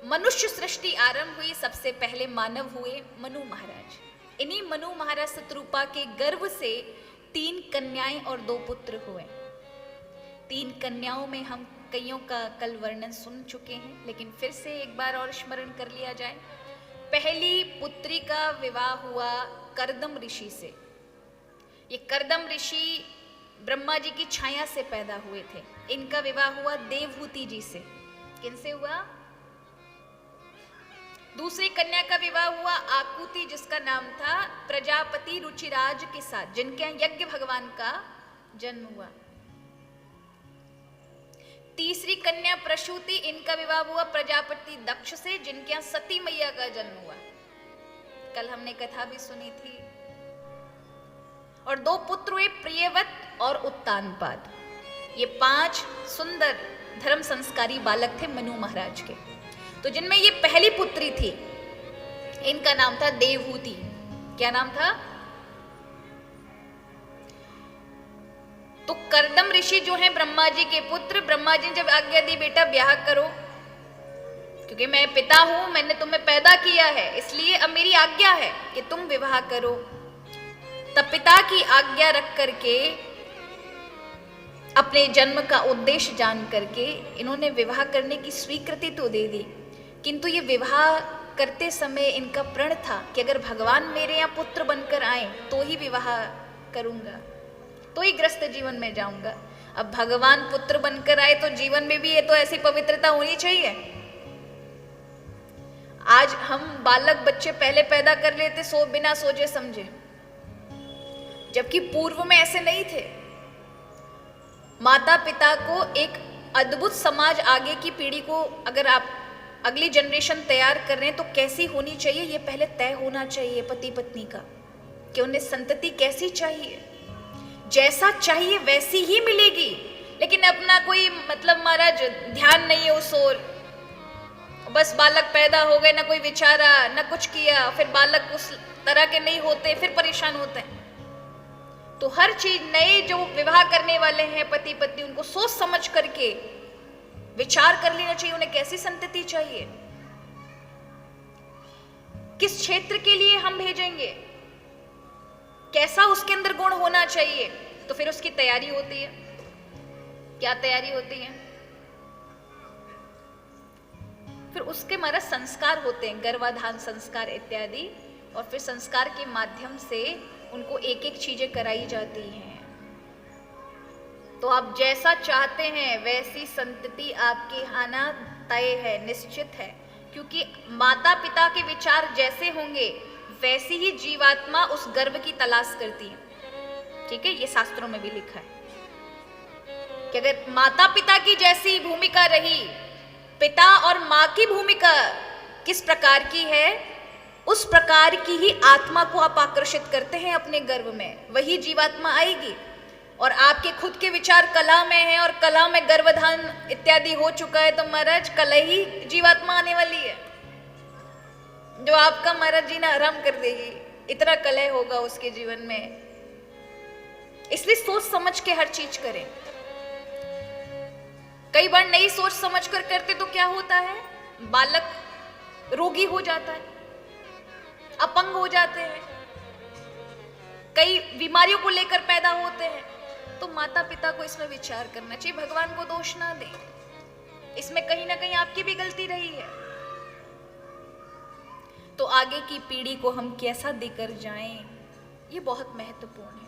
मनुष्य सृष्टि आरंभ हुई, सबसे पहले मानव हुए मनु महाराज। इन्हीं मनु महाराज शत्रुपा के गर्भ से 3 कन्याएं और 2 पुत्र हुए। 3 कन्याओं में हम कईयों का कल वर्णन सुन चुके हैं, लेकिन फिर से एक बार और स्मरण कर लिया जाए। पहली पुत्री का विवाह हुआ कर्दम ऋषि से। ये कर्दम ऋषि ब्रह्मा जी की छाया से पैदा हुए थे। इनका विवाह हुआ देवहूति जी से। किनसे हुआ? दूसरी कन्या का विवाह हुआ आकुति, जिसका नाम था प्रजापति रुचिराज के साथ, जिनके यहाँ यज्ञ भगवान का जन्म हुआ। तीसरी कन्या प्रसूति, इनका विवाह हुआ प्रजापति दक्ष से, जिनके यहाँ सती मैया का जन्म हुआ। कल हमने कथा भी सुनी थी। और 2 पुत्र हुए प्रियव्रत और उत्तानपाद। ये 5 सुंदर धर्म संस्कारी बालक थे मनु महाराज के। तो जिनमें ये पहली पुत्री थी, इनका नाम था देवहूति। क्या नाम था? तो कर्दम ऋषि जो हैं ब्रह्मा जी के पुत्र, ब्रह्मा जी ने जब आज्ञा दी बेटा ब्याह करो, क्योंकि मैं पिता हूं, मैंने तुम्हें पैदा किया है, इसलिए अब मेरी आज्ञा है कि तुम विवाह करो। तब पिता की आज्ञा रख करके, अपने जन्म का उद्देश्य जान करके इन्होंने विवाह करने की स्वीकृति तो दे दी, किंतु ये विवाह करते समय इनका प्रण था कि अगर भगवान मेरे यहाँ पुत्र बनकर आए तो ही विवाह करूंगा, तो ही ग्रस्त जीवन में जाऊंगा। अब भगवान पुत्र बनकर आए तो जीवन में भी ये तो ऐसी पवित्रता होनी चाहिए। आज हम बालक बच्चे पहले पैदा कर लेते बिना सोचे समझे, जबकि पूर्व में ऐसे नहीं थे। माता पिता को एक अद्भुत समाज, आगे की पीढ़ी को अगर आप अगली जनरेशन तैयार कर रहे हैं तो कैसी होनी चाहिए ये पहले तय होना चाहिए पति पत्नी का, कि उन्हें संतति कैसी चाहिए। जैसा चाहिए वैसी ही मिलेगी, लेकिन अपना कोई मतलब महाराज ध्यान नहीं है उस ओर। बस बालक पैदा हो गए, ना कोई विचारा ना कुछ किया, फिर बालक उस तरह के नहीं होते, फिर परेशान होते हैं। तो हर चीज, नए जो विवाह करने वाले हैं पति पत्नी, उनको सोच समझ करके विचार कर लेना चाहिए उन्हें कैसी संतति चाहिए, किस क्षेत्र के लिए हम भेजेंगे, कैसा उसके अंदर गुण होना चाहिए। तो फिर उसकी तैयारी होती है। क्या तैयारी होती है? फिर उसके हमारा संस्कार होते हैं, गर्भाधान संस्कार इत्यादि, और फिर संस्कार के माध्यम से उनको एक एक चीजें कराई जाती हैं। तो आप जैसा चाहते हैं वैसी संतति आपके आना तय है, निश्चित है, क्योंकि माता पिता के विचार जैसे होंगे वैसी ही जीवात्मा उस गर्भ की तलाश करती है। ठीक है, ये शास्त्रों में भी लिखा है कि अगर माता पिता की जैसी भूमिका रही, पिता और माँ की भूमिका किस प्रकार की है, उस प्रकार की ही आत्मा को आप आकर्षित करते हैं अपने गर्भ में, वही जीवात्मा आएगी। और आपके खुद के विचार कला में है और कला में गर्भधान इत्यादि हो चुका है, तो महाराज कला ही जीवात्मा आने वाली है, जो आपका महाराज जीना आराम कर देगी। इतना कलह होगा उसके जीवन में। इसलिए सोच समझ के हर चीज करें। कई बार नहीं सोच समझ कर करते तो क्या होता है, बालक रोगी हो जाता है, अपंग हो जाते हैं, कई बीमारियों को लेकर पैदा होते हैं। तो माता पिता को इसमें विचार करना चाहिए, भगवान को दोष ना दें, इसमें कहीं ना कहीं आपकी भी गलती रही है। तो आगे की पीढ़ी को हम कैसा देकर जाएं, ये बहुत महत्वपूर्ण है।